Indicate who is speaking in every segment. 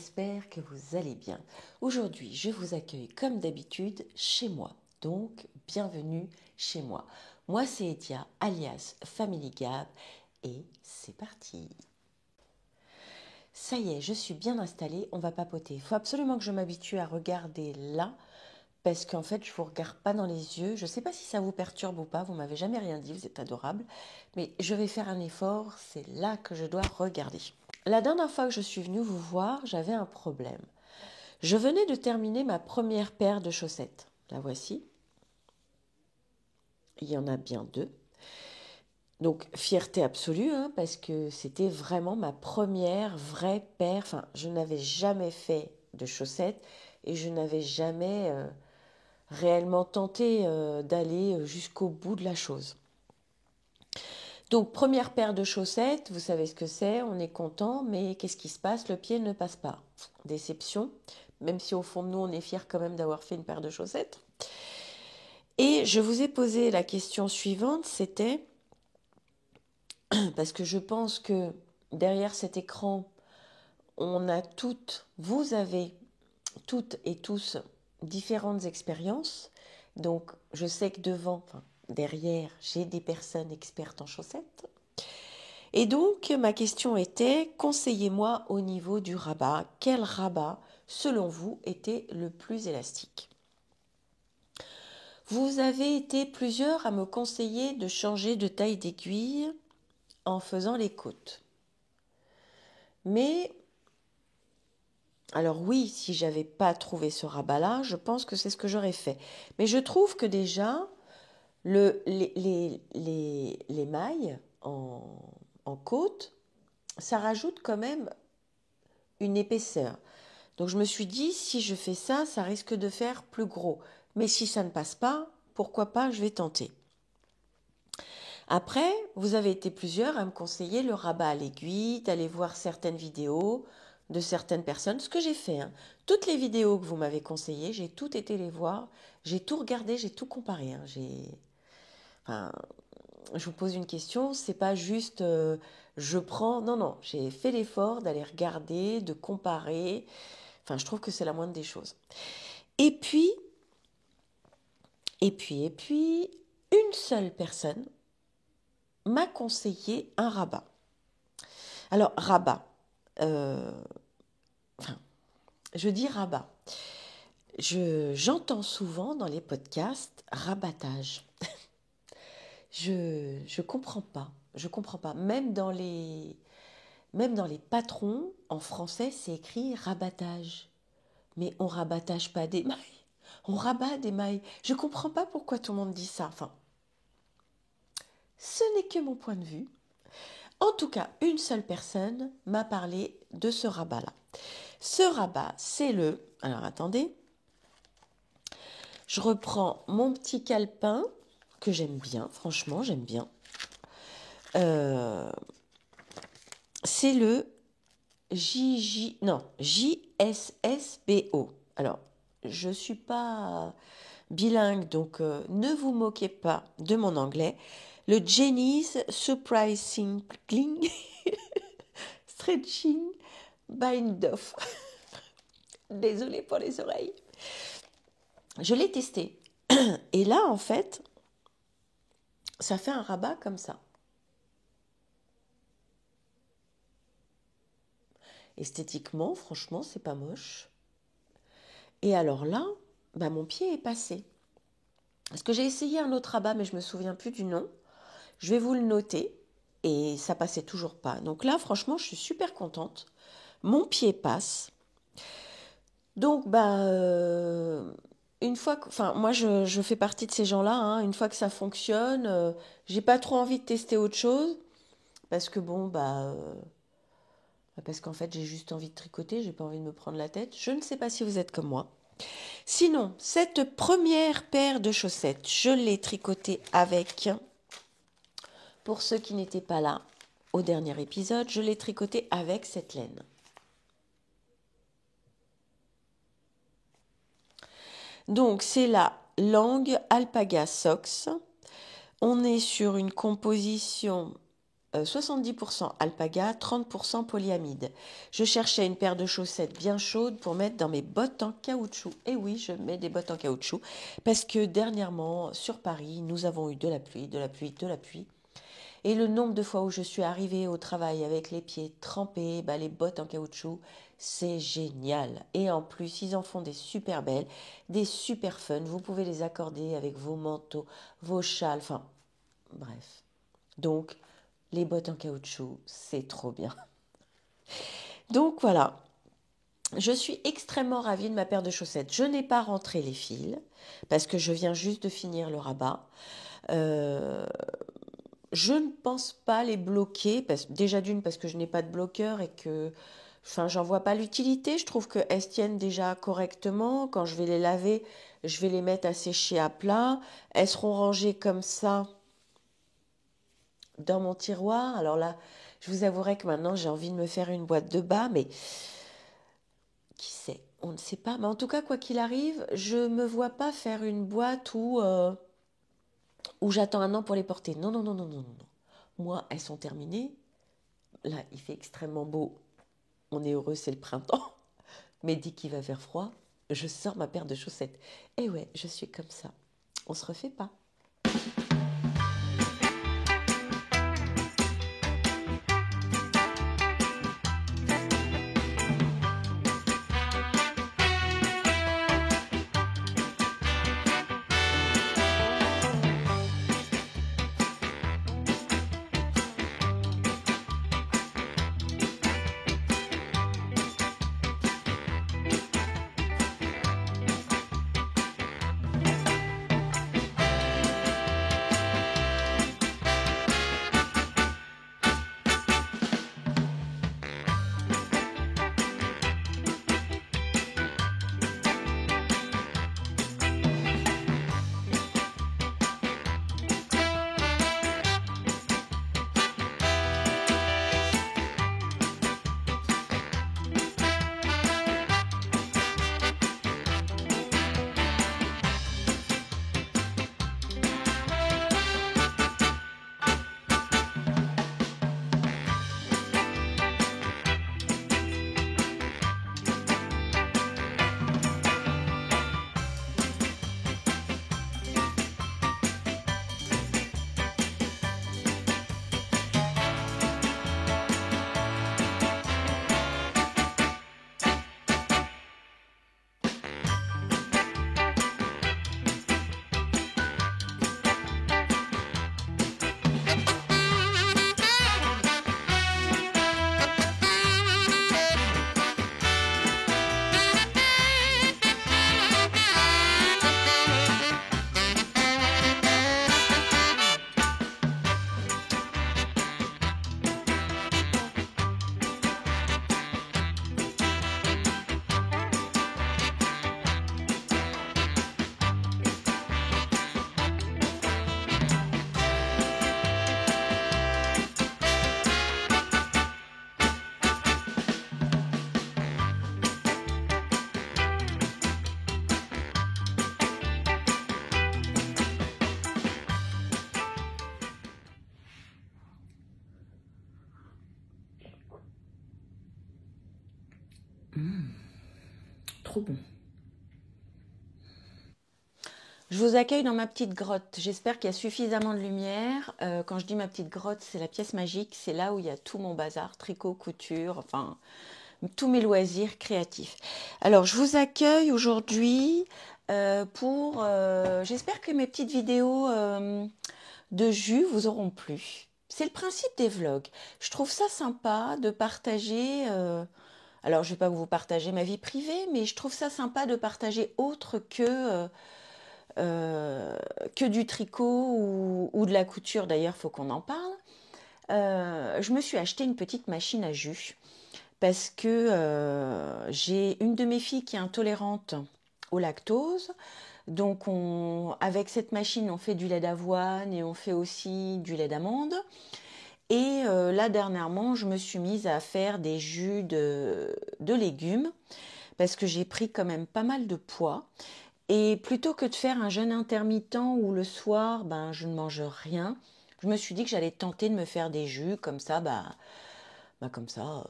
Speaker 1: j'espère que vous allez bien. Aujourd'hui, je vous accueille comme d'habitude chez moi, donc bienvenue chez moi. Moi, c'est Edia, alias Family Gab, et c'est parti. Ça y est, je suis bien installée, on va papoter. Il faut absolument que je m'habitue à regarder là, parce qu'en fait, je ne vous regarde pas dans les yeux. Je ne sais pas si ça vous perturbe ou pas, vous m'avez jamais rien dit, vous êtes adorable, mais je vais faire un effort, c'est là que je dois regarder. La dernière fois que je suis venue vous voir, j'avais un problème. Je venais de terminer ma première paire de chaussettes. La voici. Il y en a bien deux. Donc, fierté absolue, hein, parce que c'était vraiment ma première vraie paire. Enfin, je n'avais jamais fait de chaussettes et je n'avais jamais réellement tenté d'aller jusqu'au bout de la chose. Donc, première paire de chaussettes, vous savez ce que c'est, on est content, mais qu'est-ce qui se passe? Le pied ne passe pas. Déception, même si au fond de nous, on est fiers quand même d'avoir fait une paire de chaussettes. Et je vous ai posé la question suivante, c'était, parce que je pense que derrière cet écran, on a toutes, vous avez toutes et tous différentes expériences. Donc, je sais que devant, enfin, derrière, j'ai des personnes expertes en chaussettes. Et donc, ma question était, conseillez-moi au niveau du rabat, quel rabat, selon vous, était le plus élastique? Vous avez été plusieurs à me conseiller de changer de taille d'aiguille en faisant les côtes. Mais, alors oui, si j'avais pas trouvé ce rabat-là, je pense que c'est ce que j'aurais fait. Mais je trouve que déjà, les mailles en côte, ça rajoute quand même une épaisseur. Donc je me suis dit, si je fais ça, ça risque de faire plus gros. Mais si ça ne passe pas, pourquoi pas, je vais tenter. Après, vous avez été plusieurs à me conseiller le rabat à l'aiguille, d'aller voir certaines vidéos de certaines personnes, ce que j'ai fait. Hein. Toutes les vidéos que vous m'avez conseillées, j'ai tout été les voir, j'ai tout regardé, j'ai tout comparé. Hein. Enfin, je vous pose une question, c'est pas juste je prends. Non, non, j'ai fait l'effort d'aller regarder, de comparer. Enfin, je trouve que c'est la moindre des choses. Et puis, une seule personne m'a conseillé un rabat. Alors, rabat, euh, enfin, je dis rabat. J'entends souvent dans les podcasts rabattage. Je comprends pas. Je comprends pas. Même dans les patrons, en français, c'est écrit rabattage. Mais on rabattage pas des mailles. On rabat des mailles. Je comprends pas pourquoi tout le monde dit ça. Enfin, ce n'est que mon point de vue. En tout cas, une seule personne m'a parlé de ce rabat-là. Ce rabat, c'est le... Alors attendez. Je reprends mon petit calepin, que j'aime bien, franchement, j'aime bien. C'est le JSSBO. Alors, je ne suis pas bilingue, donc ne vous moquez pas de mon anglais. Le Jenny's Surprising Stretching Bind Off. Désolée pour les oreilles. Je l'ai testé. Et là, en fait, ça fait un rabat comme ça. Esthétiquement, franchement, c'est pas moche. Et alors là, bah, mon pied est passé. Parce que j'ai essayé un autre rabat, mais je me souviens plus du nom. Je vais vous le noter. Et ça passait toujours pas. Donc là, franchement, je suis super contente. Mon pied passe. Donc, une fois que, enfin, moi, je fais partie de ces gens-là. Hein, une fois que ça fonctionne, j'ai pas trop envie de tester autre chose. Parce que bon, parce qu'en fait, j'ai juste envie de tricoter. J'ai pas envie de me prendre la tête. Je ne sais pas si vous êtes comme moi. Sinon, cette première paire de chaussettes, je l'ai tricotée avec, pour ceux qui n'étaient pas là au dernier épisode, je l'ai tricotée avec cette laine. Donc, c'est la Lange Alpaga Socks. On est sur une composition 70% alpaga, 30% polyamide. Je cherchais une paire de chaussettes bien chaudes pour mettre dans mes bottes en caoutchouc. Et oui, je mets des bottes en caoutchouc parce que dernièrement, sur Paris, nous avons eu de la pluie, de la pluie, de la pluie. Et le nombre de fois où je suis arrivée au travail avec les pieds trempés, bah, les bottes en caoutchouc, c'est génial. Et en plus, ils en font des super belles, des super fun. Vous pouvez les accorder avec vos manteaux, vos châles, enfin, bref. Donc, les bottes en caoutchouc, c'est trop bien. Donc voilà, je suis extrêmement ravie de ma paire de chaussettes. Je n'ai pas rentré les fils parce que je viens juste de finir le rabat. Euh, Je ne pense pas les bloquer, déjà d'une parce que je n'ai pas de bloqueur et que enfin, j'en vois pas l'utilité. Je trouve qu'elles se tiennent déjà correctement. Quand je vais les laver, je vais les mettre à sécher à plat. Elles seront rangées comme ça dans mon tiroir. Alors là, je vous avouerai que maintenant j'ai envie de me faire une boîte de bas, mais qui sait, on ne sait pas. Mais en tout cas, quoi qu'il arrive, je ne me vois pas faire une boîte où j'attends un an pour les porter. Non, non, non, non, non, non. Moi, elles sont terminées. Là, il fait extrêmement beau. On est heureux, c'est le printemps. Mais dès qu'il va faire froid, je sors ma paire de chaussettes. Et ouais, je suis comme ça. On se refait pas. Trop bon. Je vous accueille dans ma petite grotte. J'espère qu'il y a suffisamment de lumière. Quand je dis ma petite grotte, c'est la pièce magique. C'est là où il y a tout mon bazar, tricot, couture, enfin, tous mes loisirs créatifs. Alors, je vous accueille aujourd'hui j'espère que mes petites vidéos de jus vous auront plu. C'est le principe des vlogs. Je trouve ça sympa de partager... alors, je ne vais pas vous partager ma vie privée, mais je trouve ça sympa de partager autre que du tricot ou de la couture. D'ailleurs, il faut qu'on en parle. Je me suis acheté une petite machine à jus parce que j'ai une de mes filles qui est intolérante au lactose. Donc, avec cette machine, on fait du lait d'avoine et on fait aussi du lait d'amande. Et là, dernièrement, je me suis mise à faire des jus de légumes parce que j'ai pris quand même pas mal de poids. Et plutôt que de faire un jeûne intermittent où le soir, ben, je ne mange rien, Je me suis dit que j'allais tenter de me faire des jus, comme ça, comme ça,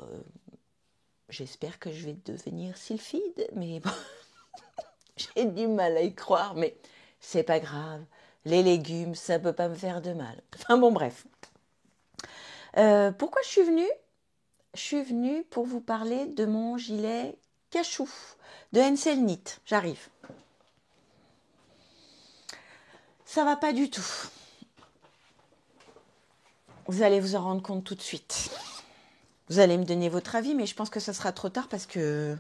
Speaker 1: j'espère que je vais devenir sylphide, mais bon, j'ai du mal à y croire, mais c'est pas grave. Les légumes, ça peut pas me faire de mal. Enfin bon, bref. Pourquoi je suis venue? Je suis venue pour vous parler de mon gilet cachou de Hensel Knit. J'arrive. Ça va pas du tout. Vous allez vous en rendre compte tout de suite. Vous allez me donner votre avis, mais je pense que ça sera trop tard parce que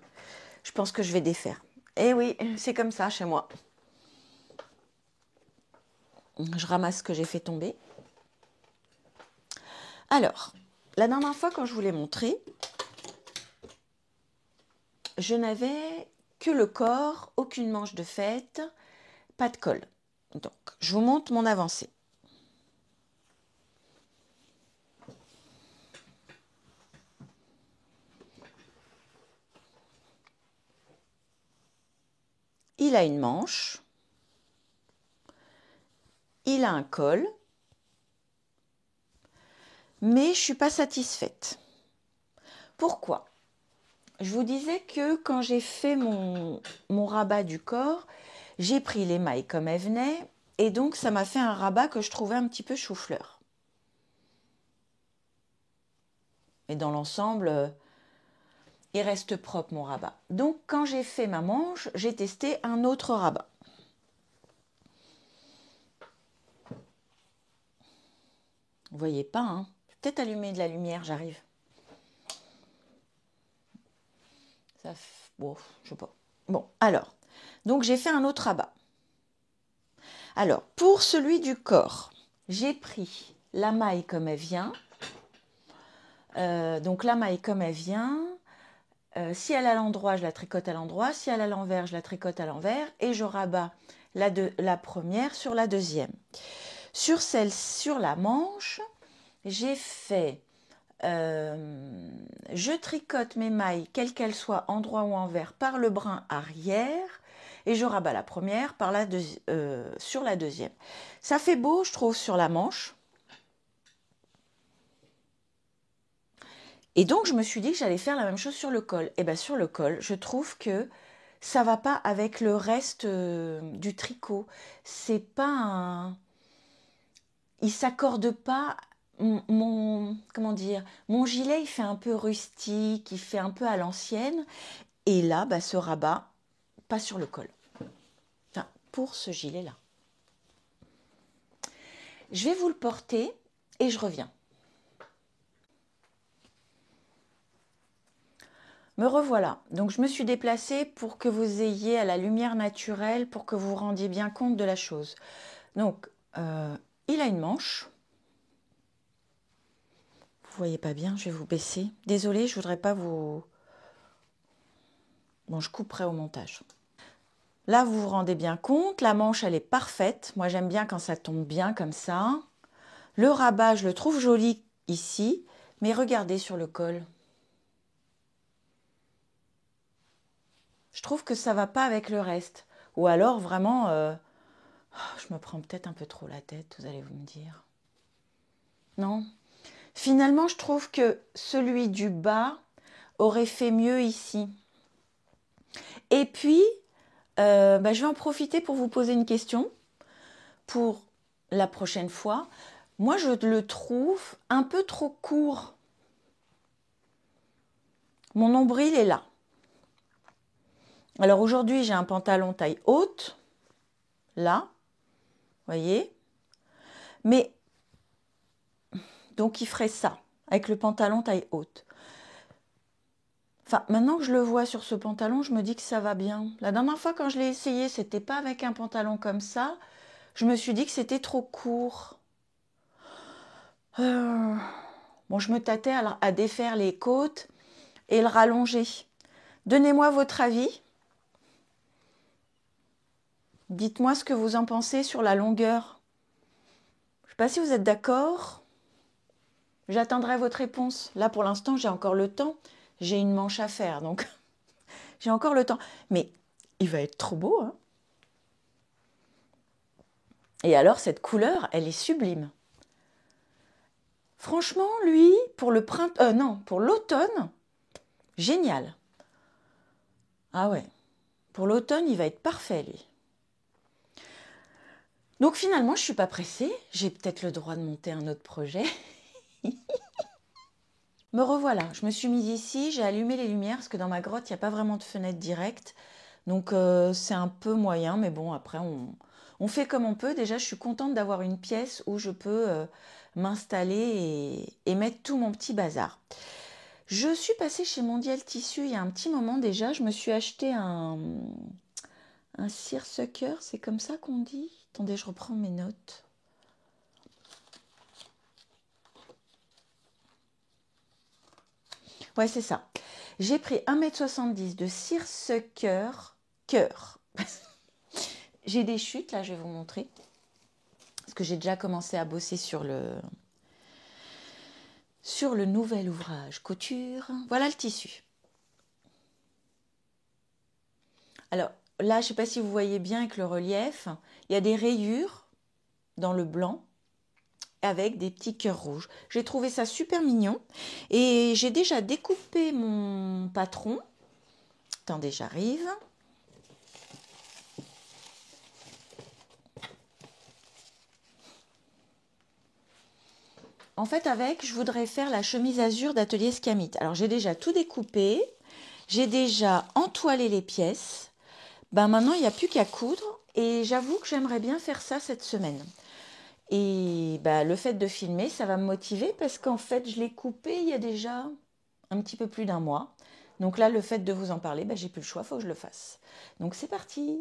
Speaker 1: je pense que je vais défaire. Eh oui, c'est comme ça chez moi. Je ramasse ce que j'ai fait tomber. Alors, la dernière fois quand je vous l'ai montré, je n'avais que le corps, aucune manche de fête, pas de col. Donc, je vous montre mon avancée. Il a une manche, il a un col, mais je ne suis pas satisfaite. Pourquoi? Je vous disais que quand j'ai fait mon rabat du corps, j'ai pris les mailles comme elles venaient, et donc ça m'a fait un rabat que je trouvais un petit peu chou-fleur. Mais dans l'ensemble, il reste propre mon rabat. Donc quand j'ai fait ma manche, j'ai testé un autre rabat. Vous voyez pas, hein? Peut-être allumer de la lumière, j'arrive. Bon, je sais pas. Bon, alors, donc j'ai fait un autre rabat. Alors, pour celui du corps, j'ai pris la maille comme elle vient. Donc la maille comme elle vient. Si elle est à l'endroit, je la tricote à l'endroit. Si elle est à l'envers, je la tricote à l'envers. Et je rabats la première sur la deuxième. Sur la manche, j'ai fait... je tricote mes mailles, quelles qu'elles soient, endroit ou envers, par le brin arrière. Et je rabats la première sur la deuxième. Ça fait beau, je trouve, sur la manche. Et donc, je me suis dit que j'allais faire la même chose sur le col. Et bien, sur le col, je trouve que ça va pas avec le reste du tricot. C'est pas un... Il s'accorde pas... Comment dire? Mon gilet, il fait un peu rustique, il fait un peu à l'ancienne. Et là, ce rabat, pas sur le col. Enfin, pour ce gilet-là. Je vais vous le porter et je reviens. Me revoilà. Donc je me suis déplacée pour que vous ayez à la lumière naturelle, pour que vous vous rendiez bien compte de la chose. Donc, il a une manche. Vous voyez pas bien, je vais vous baisser. Désolée, je voudrais pas vous... Bon, je couperai au montage. Là, vous vous rendez bien compte, la manche, elle est parfaite. Moi, j'aime bien quand ça tombe bien comme ça. Le rabat, je le trouve joli ici, mais regardez sur le col. Je trouve que ça va pas avec le reste. Ou alors, vraiment, je me prends peut-être un peu trop la tête, vous allez vous me dire. Non? Finalement, je trouve que celui du bas aurait fait mieux ici. Et puis, je vais en profiter pour vous poser une question pour la prochaine fois. Moi, je le trouve un peu trop court. Mon nombril est là. Alors aujourd'hui, j'ai un pantalon taille haute, là, voyez. Mais, donc il ferait ça, avec le pantalon taille haute. Enfin, maintenant que je le vois sur ce pantalon, je me dis que ça va bien. La dernière fois, quand je l'ai essayé, c'était pas avec un pantalon comme ça. Je me suis dit que c'était trop court. Bon, je me tâtais à défaire les côtes et le rallonger. Donnez-moi votre avis. Dites-moi ce que vous en pensez sur la longueur. Je ne sais pas si vous êtes d'accord. J'attendrai votre réponse. Là, pour l'instant, j'ai encore le temps. J'ai une manche à faire, donc j'ai encore le temps. Mais il va être trop beau, hein. Et alors, cette couleur, elle est sublime.
Speaker 2: Franchement, lui, pour le printemps, non, pour l'automne, génial. Ah ouais, pour l'automne, il va être parfait, lui. Donc finalement, je suis pas pressée. J'ai peut-être le droit de monter un autre projet. Me revoilà. Je me suis mise ici, j'ai allumé les lumières parce que dans ma grotte, il n'y a pas vraiment de fenêtre directe. Donc c'est un peu moyen, mais bon, après, on fait comme on peut. Déjà, je suis contente d'avoir une pièce où je peux m'installer et mettre tout mon petit bazar. Je suis passée chez Mondial Tissu il y a un petit moment déjà. Je me suis acheté un seersucker, c'est comme ça qu'on dit? Attendez, je reprends mes notes. Ouais, c'est ça. J'ai pris 1,70 m de seersucker cœur. J'ai des chutes, là, je vais vous montrer. Parce que j'ai déjà commencé à bosser sur le nouvel ouvrage couture. Voilà le tissu. Alors là, je ne sais pas si vous voyez bien avec le relief, il y a des rayures dans le blanc avec des petits cœurs rouges. J'ai trouvé ça super mignon et j'ai déjà découpé mon patron. Attendez, j'arrive. En fait, je voudrais faire la chemise azur d'Atelier Scamit. Alors, j'ai déjà tout découpé. J'ai déjà entoilé les pièces. Ben, maintenant, il n'y a plus qu'à coudre. Et j'avoue que j'aimerais bien faire ça cette semaine. Et ben, le fait de filmer, ça va me motiver parce qu'en fait, je l'ai coupé il y a déjà un petit peu plus d'un mois. Donc là, le fait de vous en parler, ben, j'ai plus le choix, il faut que je le fasse. Donc, c'est parti!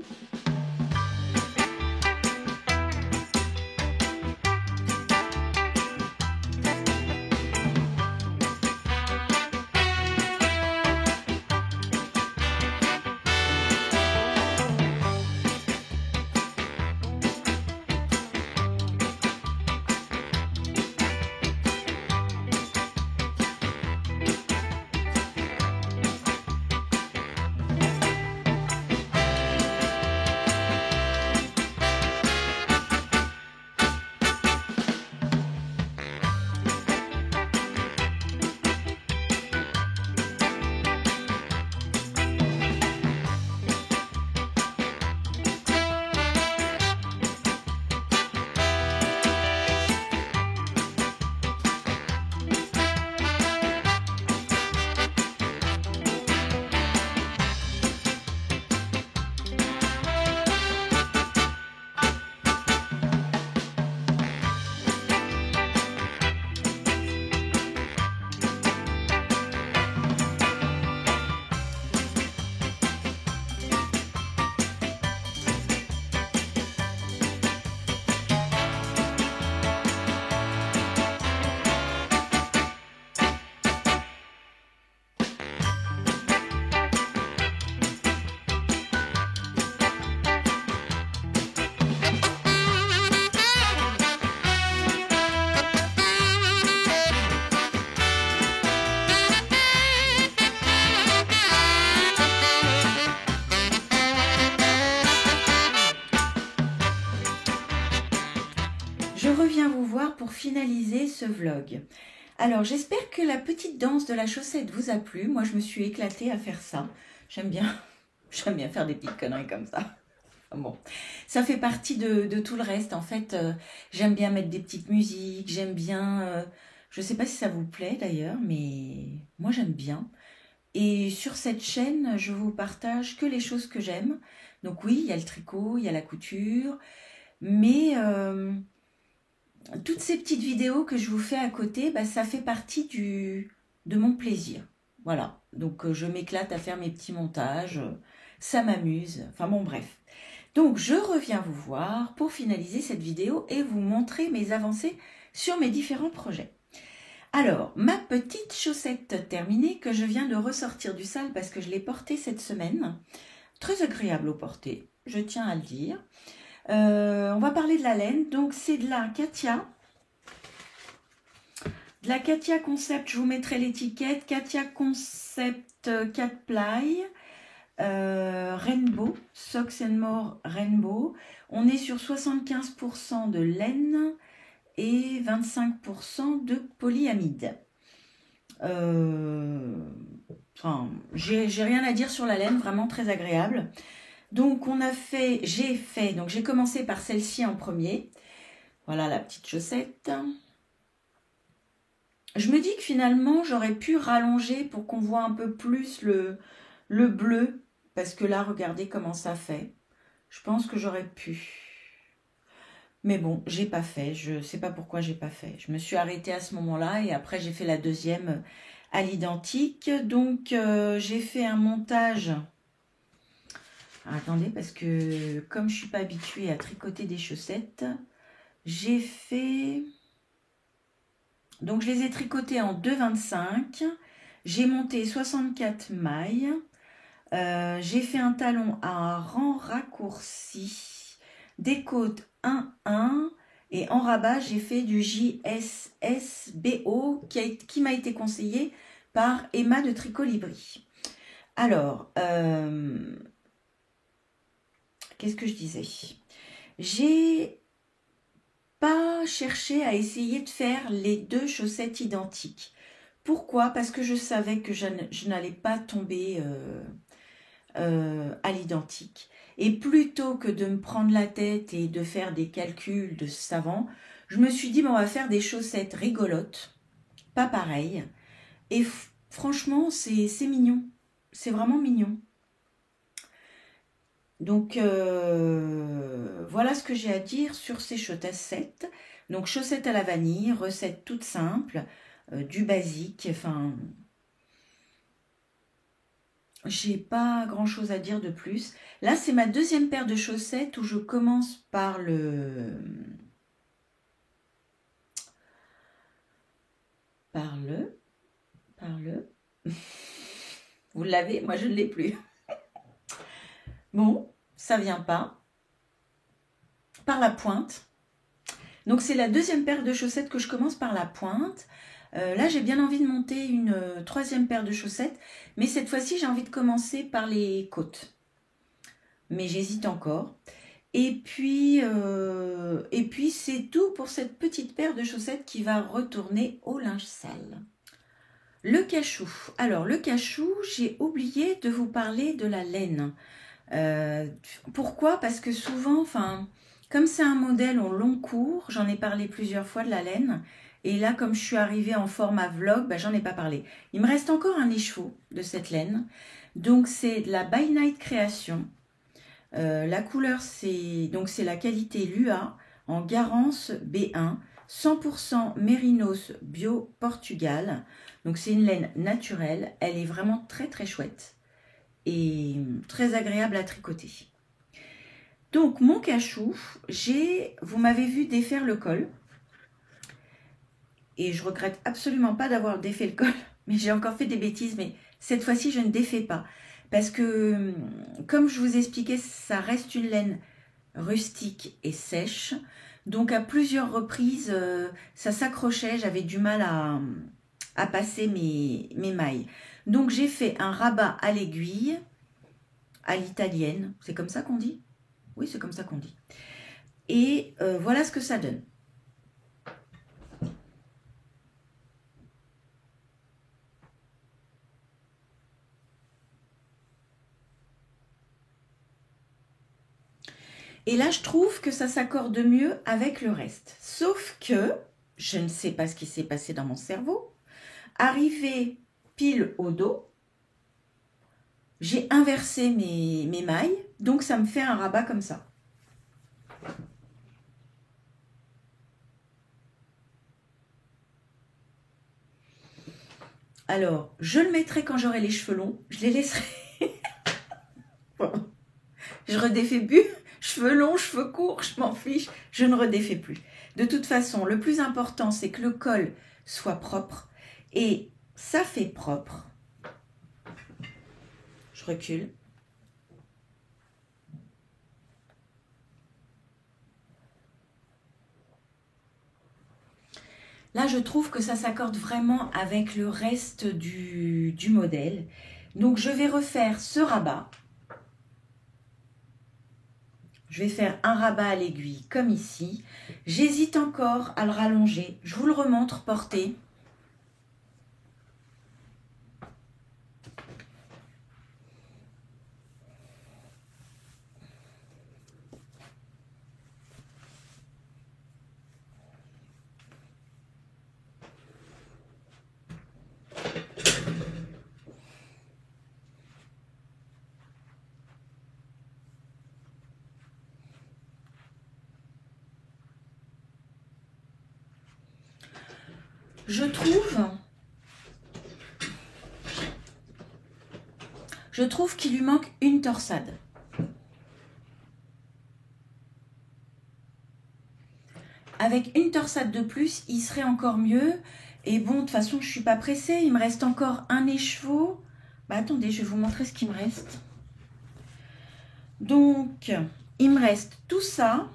Speaker 2: Je reviens vous voir pour finaliser ce vlog. Alors, j'espère que la petite danse de la chaussette vous a plu. Moi, je me suis éclatée à faire ça. J'aime bien faire des petites conneries comme ça. Bon, ça fait partie de tout le reste. En fait, j'aime bien mettre des petites musiques. J'aime bien... je ne sais pas si ça vous plaît d'ailleurs, mais moi, j'aime bien. Et sur cette chaîne, je vous partage que les choses que j'aime. Donc oui, il y a le tricot, il y a la couture, mais... toutes ces petites vidéos que je vous fais à côté, bah, ça fait partie de mon plaisir. Voilà, donc je m'éclate à faire mes petits montages, ça m'amuse, enfin bon bref. Donc je reviens vous voir pour finaliser cette vidéo et vous montrer mes avancées sur mes différents projets. Alors, ma petite chaussette terminée que je viens de ressortir du sale parce que je l'ai portée cette semaine. Très agréable au porter, je tiens à le dire. On va parler de la laine, donc c'est de la Katia. De la Katia Concept, je vous mettrai l'étiquette. Katia Concept 4 ply, Rainbow, Socks and More Rainbow. On est sur 75% de laine et 25% de polyamide. Enfin, j'ai rien à dire sur la laine, vraiment très agréable. Donc j'ai commencé par celle-ci en premier. Voilà la petite chaussette. Je me dis que finalement j'aurais pu rallonger pour qu'on voit un peu plus le bleu. Parce que là, regardez comment ça fait. Je pense que j'aurais pu. Mais bon, j'ai pas fait. Je sais pas pourquoi j'ai pas fait. Je me suis arrêtée à ce moment-là et après j'ai fait la deuxième à l'identique. Donc j'ai fait un montage. Attendez, parce que comme je suis pas habituée à tricoter des chaussettes, j'ai fait... Donc je les ai tricotées en 2,25. J'ai monté 64 mailles. J'ai fait un talon à rang raccourci, des côtes 1,1 et en rabat j'ai fait du JSSBO qui m'a été conseillé par Emma de Tricolibri. Alors, qu'est-ce que je disais? J'ai pas cherché à essayer de faire les deux chaussettes identiques. Pourquoi? Parce que je savais que je n'allais pas tomber à l'identique. Et plutôt que de me prendre la tête et de faire des calculs de savant, je me suis dit, bon, on va faire des chaussettes rigolotes, pas pareilles. Et franchement, c'est mignon. C'est vraiment mignon. Donc, voilà ce que j'ai à dire sur ces chaussettes. Donc, chaussettes à la vanille, recette toute simple, du basique, enfin... J'ai pas grand chose à dire de plus. Là, c'est ma deuxième paire de chaussettes où je commence par le... Vous l'avez? Moi, je ne l'ai plus. Bon, ça vient pas. Par la pointe. Donc, c'est la deuxième paire de chaussettes que je commence par la pointe. Là, j'ai bien envie de monter une troisième paire de chaussettes. Mais cette fois-ci, j'ai envie de commencer par les côtes. Mais j'hésite encore. Et puis c'est tout pour cette petite paire de chaussettes qui va retourner au linge sale. Le cachou. Alors, le cachou, j'ai oublié de vous parler de la laine. Pourquoi? Parce que souvent, enfin, comme c'est un modèle au long cours, j'en ai parlé plusieurs fois de la laine. Et là, comme je suis arrivée en format vlog, ben, j'en ai pas parlé. Il me reste encore un écheveau de cette laine. Donc, c'est de la By Night Création. La couleur, c'est la qualité Lua en Garance B1, 100% Mérinos Bio Portugal. Donc, c'est une laine naturelle. Elle est vraiment très, très chouette et très agréable à tricoter. Donc, mon cachou, vous m'avez vu défaire le col. Et je regrette absolument pas d'avoir défait le col, mais j'ai encore fait des bêtises, mais cette fois-ci, je ne défais pas. Parce que, comme je vous expliquais, ça reste une laine rustique et sèche. Donc, à plusieurs reprises, ça s'accrochait. J'avais du mal à passer mes mailles. Donc, j'ai fait un rabat à l'aiguille, à l'italienne. C'est comme ça qu'on dit? Oui, c'est comme ça qu'on dit. Et voilà ce que ça donne. Et là, je trouve que ça s'accorde mieux avec le reste. Sauf que, je ne sais pas ce qui s'est passé dans mon cerveau. Arrivé pile au dos, j'ai inversé mes mailles. Donc, ça me fait un rabat comme ça. Alors, je le mettrai quand j'aurai les cheveux longs. Je les laisserai. Bon. Je redéfais plus. Cheveux longs, cheveux courts, je m'en fiche, je ne redéfais plus. De toute façon, le plus important, c'est que le col soit propre. Et ça fait propre. Je recule. Là, je trouve que ça s'accorde vraiment avec le reste du modèle. Donc, je vais refaire ce rabat. je vais faire un rabat à l'aiguille comme ici. J'hésite encore à le rallonger. Je vous le remontre porté. Je trouve qu'il lui manque une torsade. Avec une torsade de plus, il serait encore mieux. Et bon, de toute façon, je ne suis pas pressée. Il me reste encore un écheveau. Bah, attendez, je vais vous montrer ce qu'il me reste. Donc, il me reste tout ça.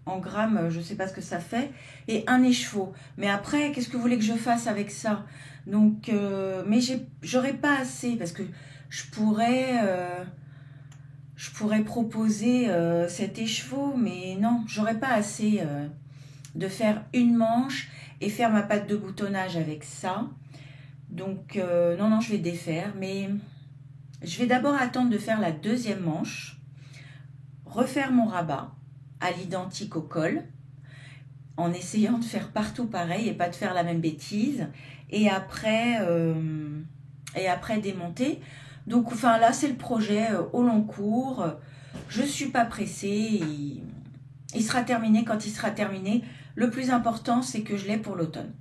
Speaker 2: En grammes, je ne sais pas ce que ça fait. Et un écheveau. Mais après, qu'est-ce que vous voulez que je fasse avec ça? Donc, mais j'aurais pas assez. Parce que je pourrais proposer cet écheveau. Mais non, j'aurais pas assez de faire une manche et faire ma patte de boutonnage avec ça. Donc, non, je vais défaire. Mais je vais d'abord attendre de faire la deuxième manche. Refaire mon rabat à l'identique au col. En essayant de faire partout pareil et pas de faire la même bêtise. Et après démonter. Donc, enfin, là, c'est le projet au long cours. Je ne suis pas pressée. Il sera terminé quand il sera terminé. Le plus important, c'est que je l'ai pour l'automne.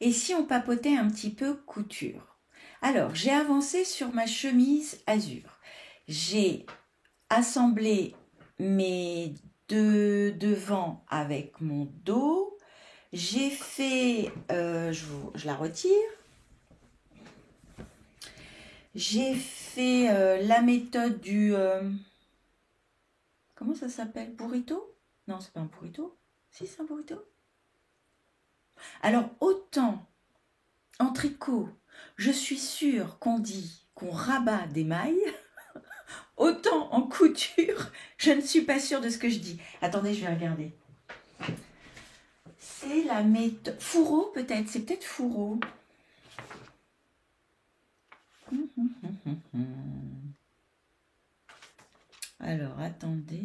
Speaker 2: Et si on papotait un petit peu couture? Alors, j'ai avancé sur ma chemise azur. J'ai assemblé mes deux devants avec mon dos. J'ai fait, je la retire. J'ai fait la méthode du, comment ça s'appelle? Burrito? Non, c'est pas un burrito. Si, c'est un burrito. Alors, autant en tricot, je suis sûre qu'on dit qu'on rabat des mailles, autant en couture, je ne suis pas sûre de ce que je dis. Attendez, je vais regarder. C'est la méthode... Fourreau, peut-être. C'est peut-être fourreau. Alors, attendez.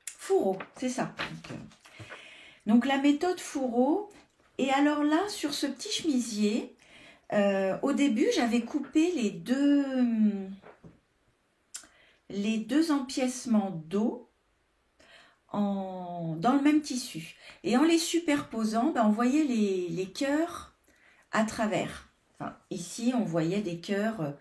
Speaker 2: Fourreau, c'est ça. Donc, la méthode fourreau. Et alors là, sur ce petit chemisier, au début, j'avais coupé les deux empiècements dos dans le même tissu. Et en les superposant, on voyait les cœurs à travers. Enfin, ici, on voyait des cœurs,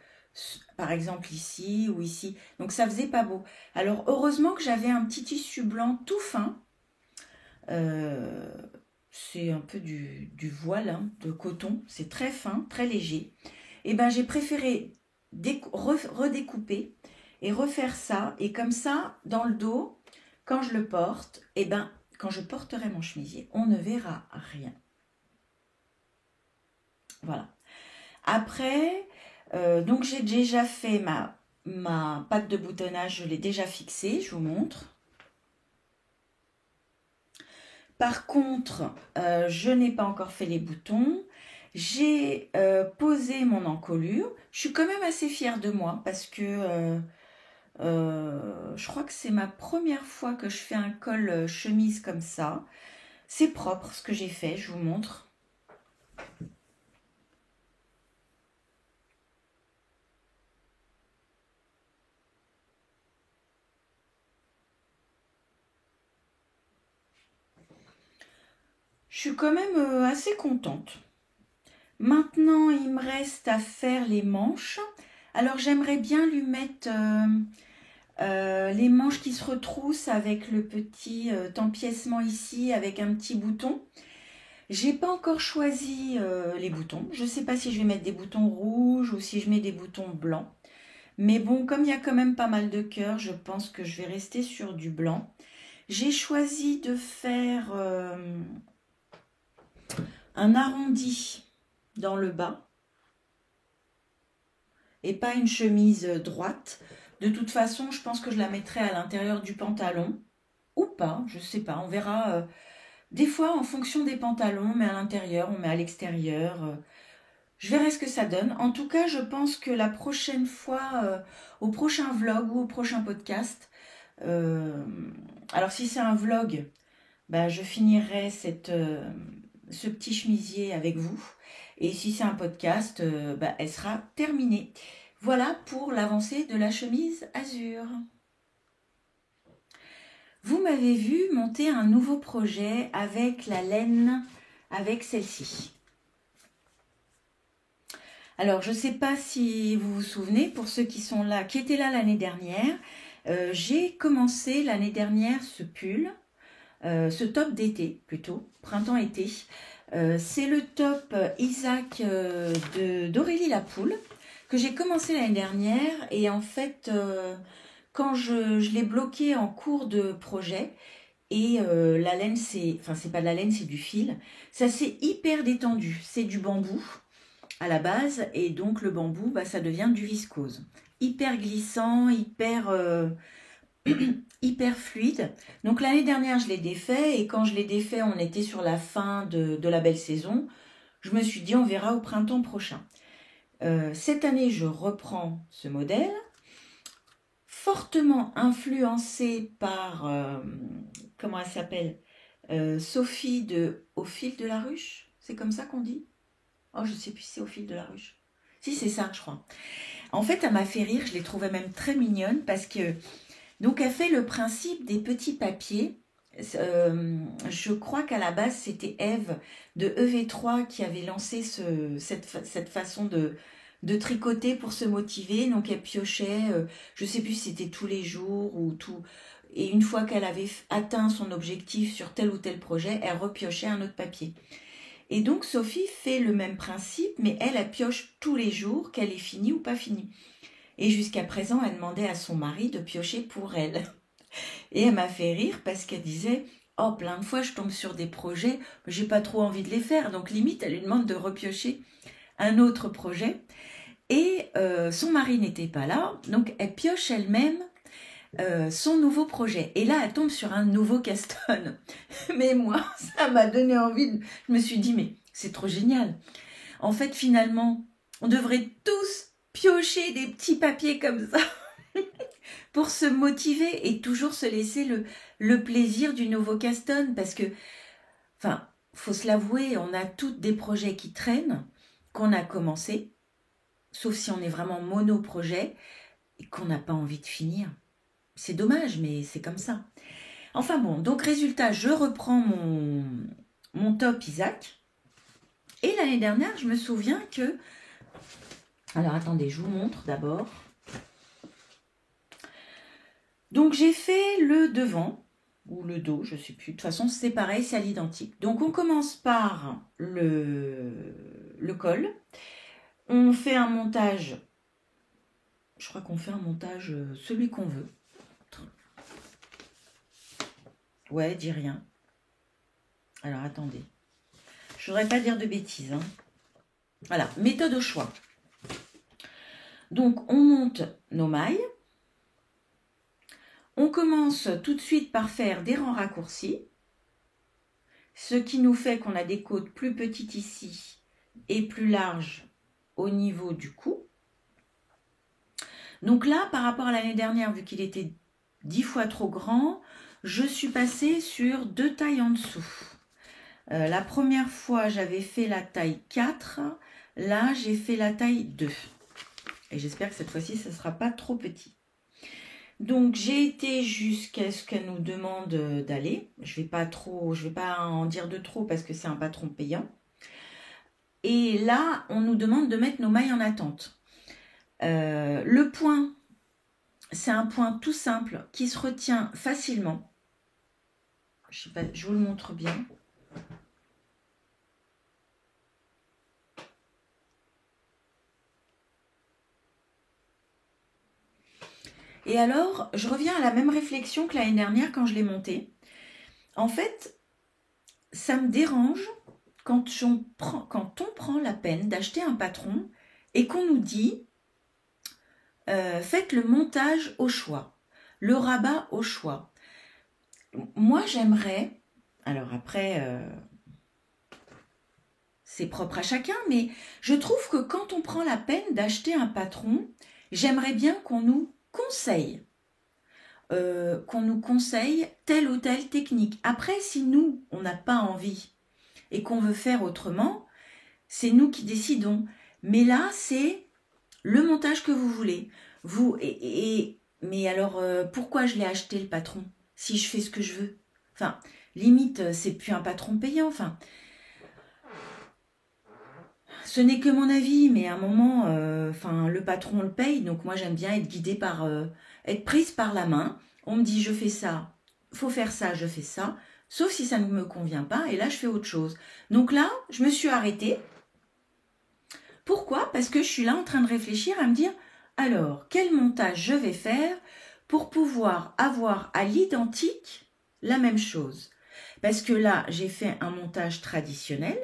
Speaker 2: par exemple ici ou ici. Donc, ça faisait pas beau. Alors, heureusement que j'avais un petit tissu blanc tout fin. C'est un peu du voile hein, de coton. C'est très fin, très léger. Et ben, j'ai préféré redécouper et refaire ça. Et comme ça, dans le dos, quand je le porte, et ben, quand je porterai mon chemisier, on ne verra rien. Voilà. Après, donc j'ai déjà fait ma patte de boutonnage, je l'ai déjà fixée, je vous montre. Par contre, je n'ai pas encore fait les boutons. J'ai posé mon encolure. Je suis quand même assez fière de moi parce que je crois que c'est ma première fois que je fais un col chemise comme ça. C'est propre ce que j'ai fait, je vous montre. Je suis quand même assez contente. Maintenant, il me reste à faire les manches. Alors, j'aimerais bien lui mettre les manches qui se retroussent avec le petit empiècement ici, avec un petit bouton. J'ai pas encore choisi les boutons. Je ne sais pas si je vais mettre des boutons rouges ou si je mets des boutons blancs. Mais bon, comme il y a quand même pas mal de cœurs, je pense que je vais rester sur du blanc. J'ai choisi de faire un arrondi dans le bas. et pas une chemise droite. De toute façon, je pense que je la mettrai à l'intérieur du pantalon ou pas, je sais pas, on verra. Des fois, en fonction des pantalons, on met à l'intérieur, on met à l'extérieur. Je verrai ce que ça donne. En tout cas, je pense que la prochaine fois, au prochain vlog ou au prochain podcast, euh, alors si c'est un vlog, bah, je finirai ce petit chemisier avec vous. Et si c'est un podcast, bah, elle sera terminée. Voilà pour l'avancée de la chemise azur. Vous m'avez vu monter un nouveau projet avec la laine, avec celle-ci. Alors, je ne sais pas si vous vous souvenez, pour ceux qui sont là, qui étaient là l'année dernière, j'ai commencé l'année dernière ce pull, ce top d'été plutôt, printemps-été. C'est le top Isaac d'Aurélie Lapoule que j'ai commencé l'année dernière et en fait, quand je l'ai bloqué en cours de projet et la laine, c'est pas de la laine, c'est du fil, ça s'est hyper détendu, c'est du bambou à la base et donc le bambou, bah, ça devient du viscose. Hyper glissant, hyper fluide. Donc l'année dernière, je l'ai défait et quand je l'ai défait, on était sur la fin de la belle saison. Je me suis dit, on verra au printemps prochain. Cette année, je reprends ce modèle, fortement influencé par, comment elle s'appelle, Sophie de Au fil de la ruche. C'est comme ça qu'on dit? Oh, je sais plus si c'est Au fil de la ruche. Si, c'est ça, je crois. En fait, elle m'a fait rire, je l'ai trouvée même très mignonne parce que, donc, elle fait le principe des petits papiers. Je crois qu'à la base, c'était Eve de EV3 qui avait lancé cette façon de tricoter pour se motiver. Donc, elle piochait, je sais plus si c'était tous les jours ou tout. Et une fois qu'elle avait atteint son objectif sur tel ou tel projet, elle repiochait un autre papier. Et donc, Sophie fait le même principe, mais elle pioche tous les jours, qu'elle est finie ou pas finie. Et jusqu'à présent, elle demandait à son mari de piocher pour elle. Et elle m'a fait rire parce qu'elle disait « Oh, plein de fois, je tombe sur des projets, mais j'ai pas trop envie de les faire. » Donc, limite, elle lui demande de repiocher un autre projet. Et son mari n'était pas là, donc elle pioche elle-même son nouveau projet. Et là, elle tombe sur un nouveau Caston. Mais moi, ça m'a donné envie. Je me suis dit, mais c'est trop génial. En fait, finalement, on devrait tous piocher des petits papiers comme ça pour se motiver et toujours se laisser le plaisir du nouveau Caston. Parce que, enfin, faut se l'avouer, on a toutes des projets qui traînent, qu'on a commencé, sauf si on est vraiment mono-projet et qu'on n'a pas envie de finir. C'est dommage, mais c'est comme ça. Enfin bon, donc résultat, je reprends mon top Isaac. Et l'année dernière, je me souviens que... Alors attendez, je vous montre d'abord. Donc j'ai fait le devant, ou le dos, je ne sais plus. De toute façon, c'est pareil, c'est à l'identique. Donc on commence par le col. On fait un montage, je crois qu'on fait un montage celui qu'on veut. Ouais, dis rien. Alors, attendez. Je ne voudrais pas dire de bêtises. Hein. Voilà, méthode au choix. Donc, on monte nos mailles. On commence tout de suite par faire des rangs raccourcis. Ce qui nous fait qu'on a des côtes plus petites ici et plus larges au niveau du cou. Donc là, par rapport à l'année dernière, vu qu'il était 10 fois trop grand, je suis passée sur 2 tailles en dessous. La première fois, j'avais fait la taille 4. Là, j'ai fait la taille 2. Et j'espère que cette fois-ci, ça ne sera pas trop petit. Donc, j'ai été jusqu'à ce qu'elle nous demande d'aller. Je vais pas en dire de trop parce que c'est un patron payant. Et là, on nous demande de mettre nos mailles en attente. Le point, c'est un point tout simple qui se retient facilement. Je sais pas, je vous le montre bien. Et alors, je reviens à la même réflexion que l'année dernière quand je l'ai monté. En fait, ça me dérange quand on prend la peine d'acheter un patron et qu'on nous dit faites le montage au choix, le rabat au choix. Moi, j'aimerais, alors après, c'est propre à chacun, mais je trouve que quand on prend la peine d'acheter un patron, j'aimerais bien qu'on nous conseille. Telle ou telle technique. Après, si nous, on n'a pas envie et qu'on veut faire autrement, c'est nous qui décidons. Mais là, c'est le montage que vous voulez. Mais alors, pourquoi je l'ai acheté le patron si je fais ce que je veux? Enfin, limite, c'est plus un patron payant. Enfin, ce n'est que mon avis, mais à un moment, le patron le paye, donc moi j'aime bien être guidée par, être prise par la main. On me dit je fais ça, faut faire ça, je fais ça, sauf si ça ne me convient pas, et là je fais autre chose. Donc là, je me suis arrêtée. Pourquoi? Parce que je suis là en train de réfléchir à me dire, alors, quel montage je vais faire pour pouvoir avoir à l'identique la même chose? Parce que là, j'ai fait un montage traditionnel.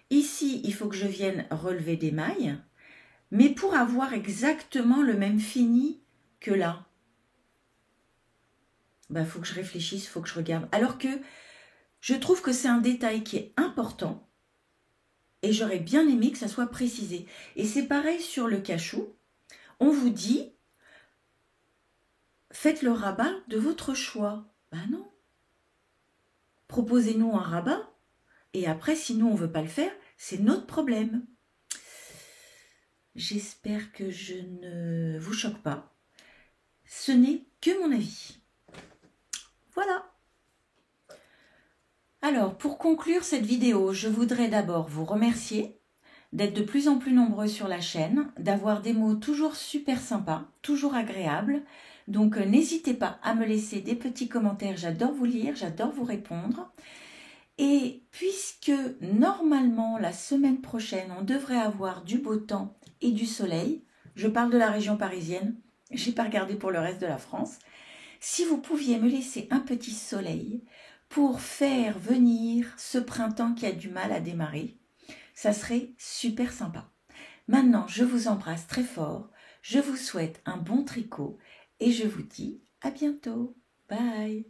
Speaker 2: Ici, il faut que je vienne relever des mailles, mais pour avoir exactement le même fini que là, faut que je réfléchisse, faut que je regarde. Alors que je trouve que c'est un détail qui est important et j'aurais bien aimé que ça soit précisé. Et c'est pareil sur le cachou. On vous dit, faites le rabat de votre choix. Ben non. Proposez-nous un rabat et après, si nous, on ne veut pas le faire, c'est notre problème. J'espère que je ne vous choque pas. Ce n'est que mon avis. Voilà. Alors, pour conclure cette vidéo, je voudrais d'abord vous remercier d'être de plus en plus nombreux sur la chaîne, d'avoir des mots toujours super sympas, toujours agréables. Donc, n'hésitez pas à me laisser des petits commentaires. J'adore vous lire, j'adore vous répondre. Et puisque normalement, la semaine prochaine, on devrait avoir du beau temps et du soleil, je parle de la région parisienne, je n'ai pas regardé pour le reste de la France, si vous pouviez me laisser un petit soleil pour faire venir ce printemps qui a du mal à démarrer, ça serait super sympa. Maintenant, je vous embrasse très fort, je vous souhaite un bon tricot et je vous dis à bientôt. Bye!